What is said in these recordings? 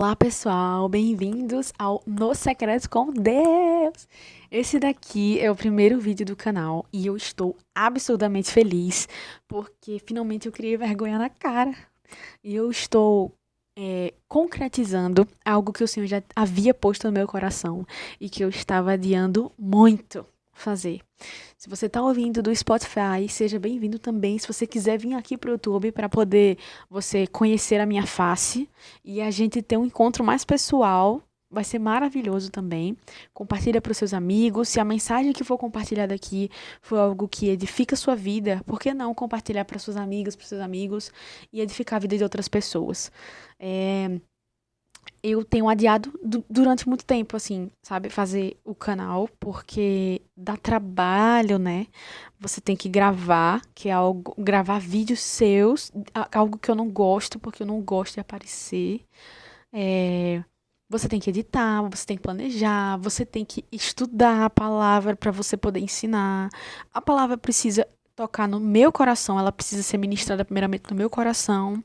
Olá pessoal, bem-vindos ao No Secreto com Deus! Esse daqui é o primeiro vídeo do canal e eu estou absurdamente feliz porque finalmente eu criei vergonha na cara e eu estou concretizando algo que o Senhor já havia posto no meu coração e que eu estava adiando muito fazer. Se você está ouvindo do Spotify, seja bem-vindo também. Se você quiser vir aqui para o YouTube para poder você conhecer a minha face e a gente ter um encontro mais pessoal, vai ser maravilhoso também. Compartilha para os seus amigos. Se a mensagem que for compartilhada aqui for algo que edifica a sua vida, por que não compartilhar para suas amigas, para seus amigos e edificar a vida de outras pessoas? Eu tenho adiado durante muito tempo, assim, sabe, fazer o canal, porque dá trabalho, né? Você tem que gravar, que é algo, gravar vídeos seus, algo que eu não gosto, porque eu não gosto de aparecer. É, você tem que editar, você tem que planejar, você tem que estudar a palavra para você poder ensinar. A palavra precisa tocar no meu coração, ela precisa ser ministrada primeiramente no meu coração.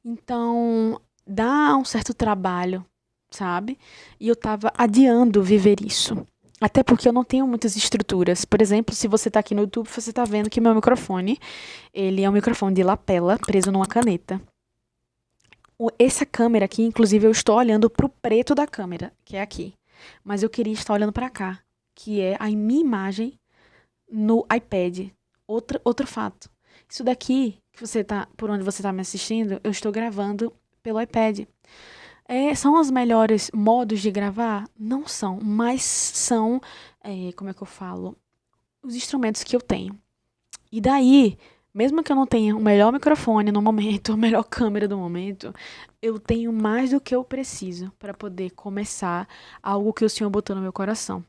Então, dá um certo trabalho, sabe? E eu tava adiando viver isso. Até porque eu não tenho muitas estruturas. Por exemplo, se você tá aqui no YouTube, você tá vendo que meu microfone, ele é um microfone de lapela preso numa caneta. Essa câmera aqui, inclusive, eu estou olhando pro preto da câmera, que é aqui. Mas eu queria estar olhando pra cá, que é a minha imagem no iPad. Outro fato. Isso daqui, que você tá, por onde você tá me assistindo, eu estou gravando pelo iPad. São os melhores modos de gravar? Não são, mas são, como é que eu falo? Os instrumentos que eu tenho. E daí, mesmo que eu não tenha o melhor microfone no momento, a melhor câmera do momento, eu tenho mais do que eu preciso para poder começar algo que o Senhor botou no meu coração.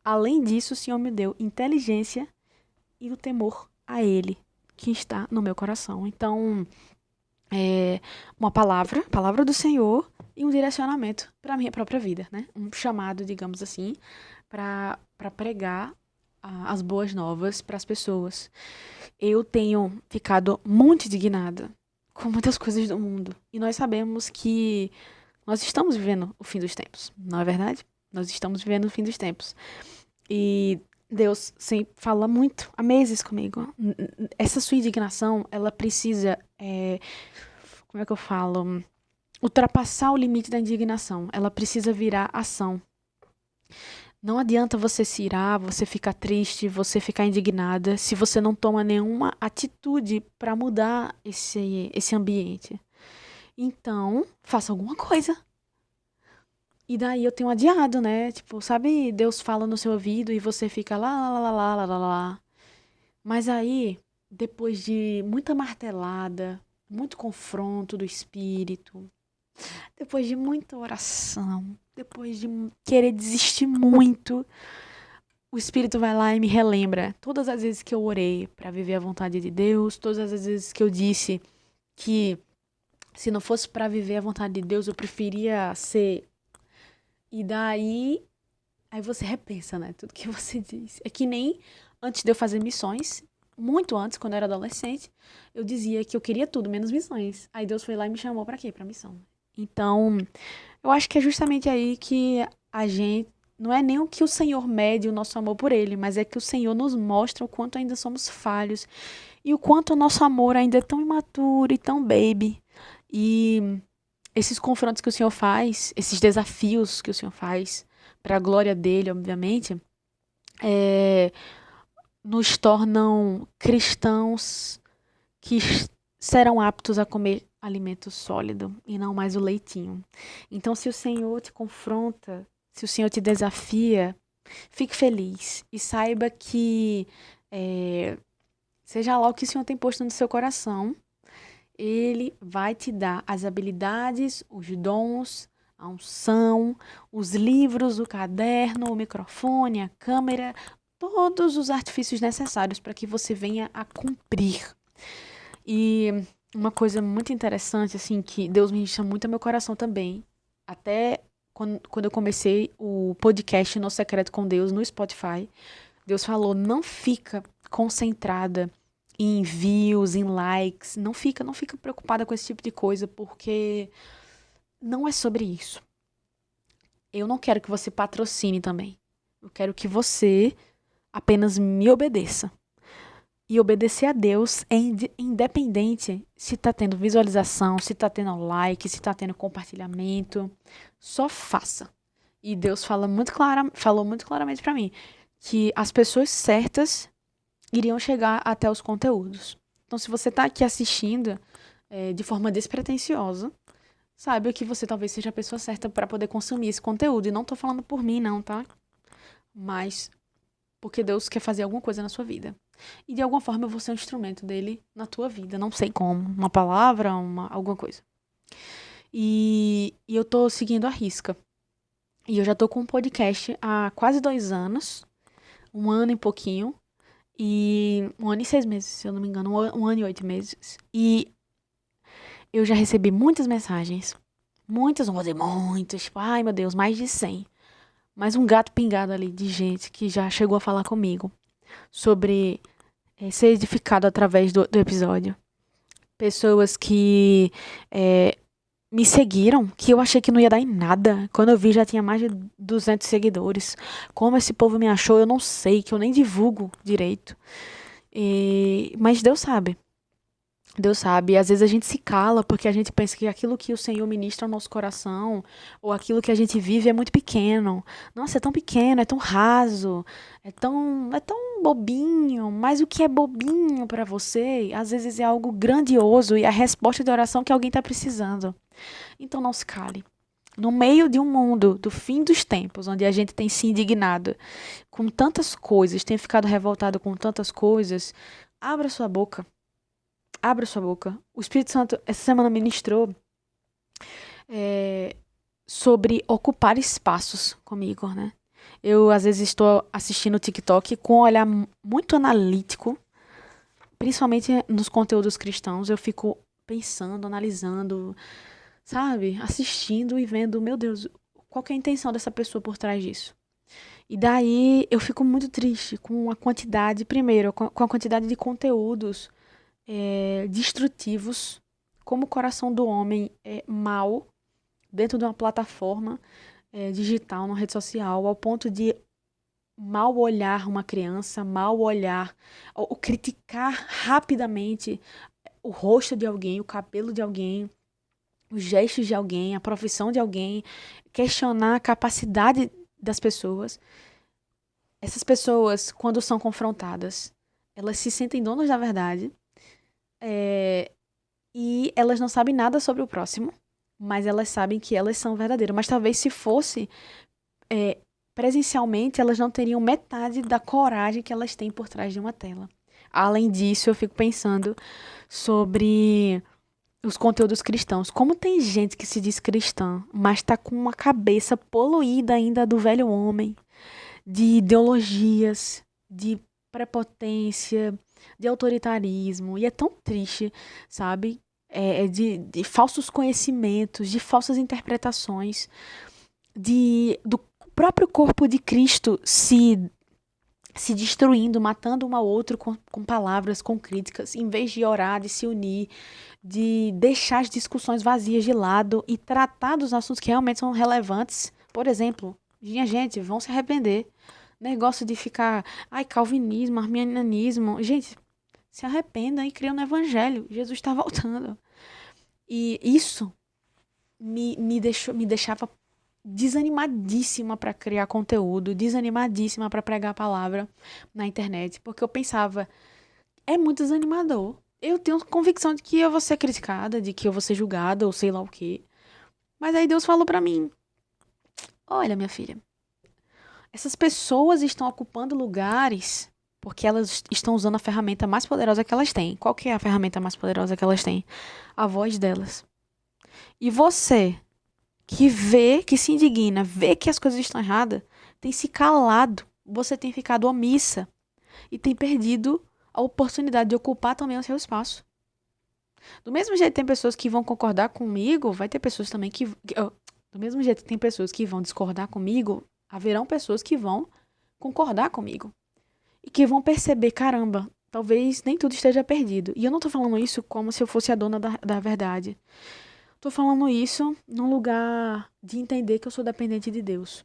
Além disso, o Senhor me deu inteligência e o temor a Ele, que está no meu coração. Então, uma palavra do Senhor e um direcionamento para a minha própria vida, né? Um chamado, digamos assim, para pregar as boas novas para as pessoas. Eu tenho ficado muito indignada com muitas coisas do mundo. E nós sabemos que nós estamos vivendo o fim dos tempos, não é verdade? Nós estamos vivendo o fim dos tempos. E Deus sempre fala muito, há meses comigo. Essa sua indignação, ela precisa, como é que eu falo? Ultrapassar o limite da indignação. Ela precisa virar ação. Não adianta você se irar, você ficar triste, você ficar indignada, se você não toma nenhuma atitude para mudar esse ambiente. Então, faça alguma coisa. E daí eu tenho adiado, né? Tipo, sabe, Deus fala no seu ouvido e você fica lá, lá, lá, lá, lá, lá, lá. Mas aí, depois de muita martelada, muito confronto do espírito, depois de muita oração, depois de querer desistir muito, o Espírito vai lá e me relembra todas as vezes que eu orei para viver a vontade de Deus, todas as vezes que eu disse que se não fosse para viver a vontade de Deus, eu preferia ser. E daí, aí você repensa, né? Tudo que você diz. É que nem antes de eu fazer missões, muito antes, quando eu era adolescente, eu dizia que eu queria tudo, menos missões. Aí Deus foi lá e me chamou para quê? Para missão. Então, eu acho que é justamente aí que a gente. Não é nem o que o Senhor mede o nosso amor por Ele, mas é que o Senhor nos mostra o quanto ainda somos falhos e o quanto o nosso amor ainda é tão imaturo e tão baby. E esses confrontos que o Senhor faz, esses desafios que o Senhor faz, para a glória dele, obviamente, é, nos tornam cristãos que serão aptos a comer alimento sólido e não mais o leitinho. Então, se o Senhor te confronta, se o Senhor te desafia, fique feliz e saiba que, seja lá o que o Senhor tem posto no seu coração, Ele vai te dar as habilidades, os dons, a unção, os livros, o caderno, o microfone, a câmera, todos os artifícios necessários para que você venha a cumprir. E uma coisa muito interessante, assim, que Deus me chama muito ao meu coração também. Até quando eu comecei o podcast No Secreto com Deus no Spotify, Deus falou, não fica concentrada em views, em likes, não fica preocupada com esse tipo de coisa, porque não é sobre isso. Eu não quero que você patrocine também. Eu quero que você apenas me obedeça. E obedecer a Deus é independente se tá tendo visualização, se tá tendo like, se tá tendo compartilhamento. Só faça. E Deus falou muito claramente pra mim que as pessoas certas iriam chegar até os conteúdos. Então, se você tá aqui assistindo de forma despretensiosa, saiba que você talvez seja a pessoa certa para poder consumir esse conteúdo. E não tô falando por mim, não, tá? Mas porque Deus quer fazer alguma coisa na sua vida. E de alguma forma eu vou ser um instrumento dele na tua vida. Não sei como. Uma palavra, alguma coisa. E eu tô seguindo a risca. E eu já tô com um podcast há quase 2 anos. 1 ano e pouquinho. E 1 ano e 6 meses, se eu não me engano. 1 ano e 8 meses. E eu já recebi muitas mensagens. Muitas, não vou dizer muitas. Tipo, ai meu Deus, mais de 100. Mas um gato pingado ali de gente que já chegou a falar comigo sobre ser edificado através do episódio. Pessoas que me seguiram, que eu achei que não ia dar em nada. Quando eu vi, já tinha mais de 200 seguidores. Como esse povo me achou, eu não sei, que eu nem divulgo direito. Mas Deus sabe. Deus sabe, e às vezes a gente se cala porque a gente pensa que aquilo que o Senhor ministra ao nosso coração, ou aquilo que a gente vive é muito pequeno. Nossa, é tão pequeno, é tão raso, é tão bobinho, mas o que é bobinho pra você, às vezes é algo grandioso e a resposta de oração que alguém tá precisando. Então não se cale. No meio de um mundo do fim dos tempos, onde a gente tem se indignado com tantas coisas, tem ficado revoltado com tantas coisas, abra sua boca. Abra sua boca. O Espírito Santo, essa semana, ministrou sobre ocupar espaços comigo, né? Eu, às vezes, estou assistindo o TikTok com um olhar muito analítico, principalmente nos conteúdos cristãos. Eu fico pensando, analisando, sabe? Assistindo e vendo, meu Deus, qual que é a intenção dessa pessoa por trás disso? E daí eu fico muito triste com a quantidade, primeiro, com a quantidade de conteúdos destrutivos, como o coração do homem é mal dentro de uma plataforma digital, numa rede social, ao ponto de mal olhar uma criança, mal olhar, ou criticar rapidamente o rosto de alguém, o cabelo de alguém, os gestos de alguém, a profissão de alguém, questionar a capacidade das pessoas. Essas pessoas, quando são confrontadas, elas se sentem donas da verdade. E elas não sabem nada sobre o próximo, mas elas sabem que elas são verdadeiras. Mas talvez se fosse presencialmente, elas não teriam metade da coragem que elas têm por trás de uma tela. Além disso, eu fico pensando sobre os conteúdos cristãos. Como tem gente que se diz cristã, mas tá com uma cabeça poluída ainda do velho homem, de ideologias, de prepotência, de autoritarismo. E é tão triste, sabe? De falsos conhecimentos, de falsas interpretações, do próprio corpo de Cristo se destruindo, matando um ao outro com palavras, com críticas, em vez de orar, de se unir, de deixar as discussões vazias de lado e tratar dos assuntos que realmente são relevantes. Por exemplo, minha gente, vão se arrepender. Negócio de ficar, calvinismo, arminianismo. Gente, se arrependa e creiam no evangelho. Jesus está voltando. E isso me deixava desanimadíssima para criar conteúdo, desanimadíssima para pregar a palavra na internet, porque eu pensava, é muito desanimador. Eu tenho convicção de que eu vou ser criticada, de que eu vou ser julgada, ou sei lá o quê. Mas aí Deus falou para mim, olha, minha filha, essas pessoas estão ocupando lugares porque elas estão usando a ferramenta mais poderosa que elas têm. Qual que é a ferramenta mais poderosa que elas têm? A voz delas. E você, que vê, que se indigna, vê que as coisas estão erradas, tem se calado. Você tem ficado omissa e tem perdido a oportunidade de ocupar também o seu espaço. Do mesmo jeito que tem pessoas que vão concordar comigo, vai ter pessoas também do mesmo jeito que tem pessoas que vão discordar comigo, haverão pessoas que vão concordar comigo. E que vão perceber, caramba, talvez nem tudo esteja perdido. E eu não tô falando isso como se eu fosse a dona da verdade. Tô falando isso num lugar de entender que eu sou dependente de Deus,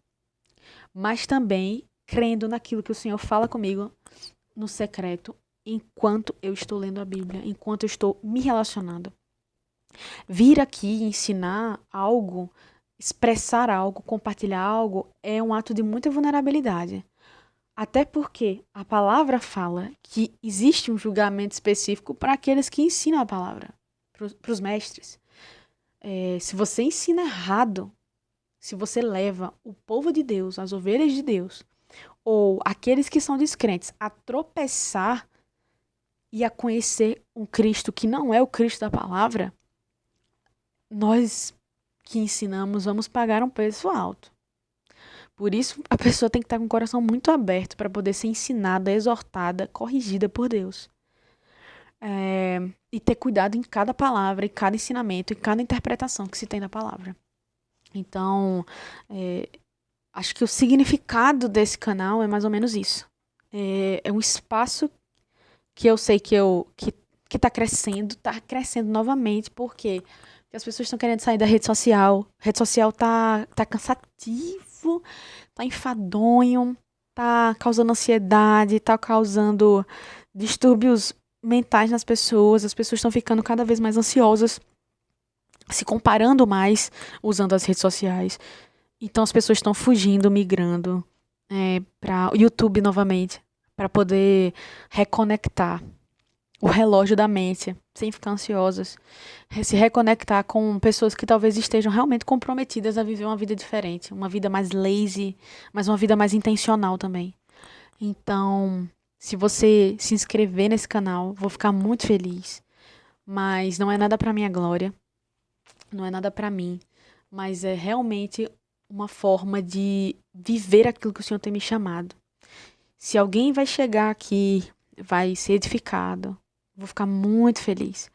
mas também crendo naquilo que o Senhor fala comigo no secreto, enquanto eu estou lendo a Bíblia, enquanto eu estou me relacionando. Vir aqui ensinar algo, expressar algo, compartilhar algo, é um ato de muita vulnerabilidade. Até porque a palavra fala que existe um julgamento específico para aqueles que ensinam a palavra, para os mestres. Se você ensina errado, se você leva o povo de Deus, as ovelhas de Deus, ou aqueles que são descrentes a tropeçar e a conhecer um Cristo que não é o Cristo da palavra, nós que ensinamos vamos pagar um preço alto. Por isso, a pessoa tem que estar com o coração muito aberto para poder ser ensinada, exortada, corrigida por Deus. E ter cuidado em cada palavra, em cada ensinamento, em cada interpretação que se tem da palavra. Então, acho que o significado desse canal é mais ou menos isso. É um espaço que eu sei que tá crescendo novamente, porque as pessoas estão querendo sair da rede social. A rede social tá cansativo, tá enfadonho, tá causando ansiedade, tá causando distúrbios mentais nas pessoas. As pessoas estão ficando cada vez mais ansiosas, se comparando mais usando as redes sociais. Então as pessoas estão fugindo, migrando para o YouTube novamente, para poder reconectar o relógio da mente, sem ficar ansiosas, se reconectar com pessoas que talvez estejam realmente comprometidas a viver uma vida diferente, uma vida mais lazy, mas uma vida mais intencional também. Então, se você se inscrever nesse canal, vou ficar muito feliz, mas não é nada para minha glória, não é nada para mim, mas é realmente uma forma de viver aquilo que o Senhor tem me chamado. Se alguém vai chegar aqui, vai ser edificado, vou ficar muito feliz.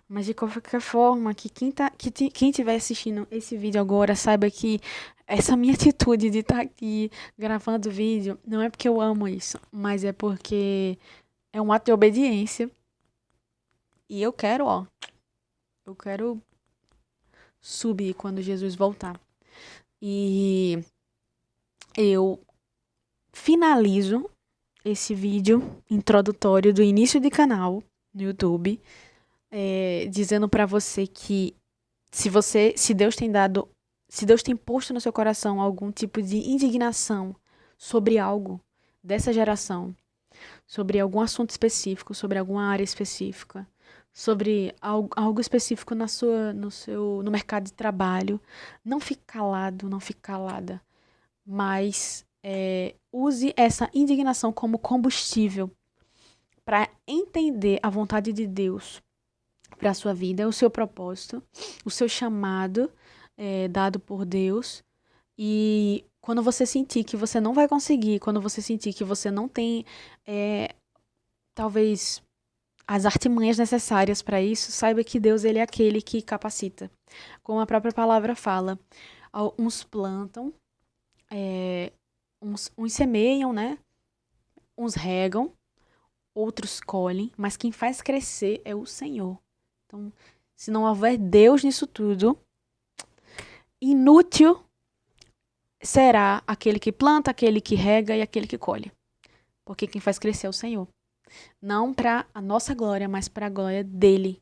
Mas de qualquer forma, que quem estiver assistindo esse vídeo agora saiba que essa minha atitude de estar aqui gravando vídeo não é porque eu amo isso, mas é porque é um ato de obediência. E eu quero subir quando Jesus voltar. E eu finalizo esse vídeo introdutório do início de canal no YouTube, dizendo pra você que se Deus tem posto no seu coração algum tipo de indignação sobre algo dessa geração, sobre algum assunto específico, sobre alguma área específica, sobre algo específico no mercado de trabalho, não fique calado, não fique calada, mas use essa indignação como combustível para entender a vontade de Deus para a sua vida, o seu propósito, o seu chamado dado por Deus. E quando você sentir que você não vai conseguir, quando você sentir que você não tem, talvez, as artimanhas necessárias para isso, saiba que Deus ele é aquele que capacita. Como a própria palavra fala, uns plantam, uns semeiam, né? Uns regam, outros colhem, mas quem faz crescer é o Senhor. Então, se não houver Deus nisso tudo, inútil será aquele que planta, aquele que rega e aquele que colhe. Porque quem faz crescer é o Senhor. Não para a nossa glória, mas para a glória dele.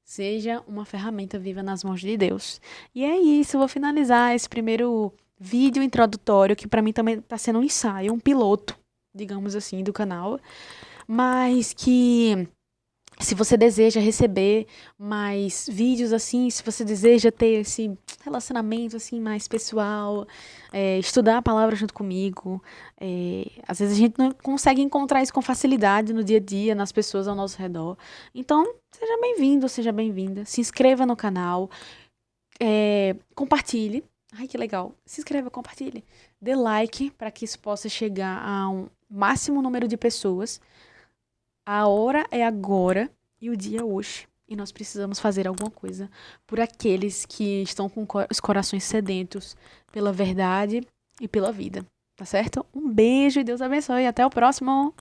Seja uma ferramenta viva nas mãos de Deus. E é isso, eu vou finalizar esse primeiro vídeo introdutório, que para mim também está sendo um ensaio, um piloto, digamos assim, do canal. Mas que, se você deseja receber mais vídeos assim, se você deseja ter esse relacionamento assim mais pessoal, estudar a palavra junto comigo, às vezes a gente não consegue encontrar isso com facilidade no dia a dia, nas pessoas ao nosso redor. Então, seja bem-vindo, seja bem-vinda. Se inscreva no canal, compartilhe. Ai, que legal. Se inscreva, compartilhe. Dê like para que isso possa chegar a um máximo número de pessoas. A hora é agora e o dia é hoje. E nós precisamos fazer alguma coisa por aqueles que estão com os corações sedentos pela verdade e pela vida. Tá certo? Um beijo e Deus abençoe. Até o próximo!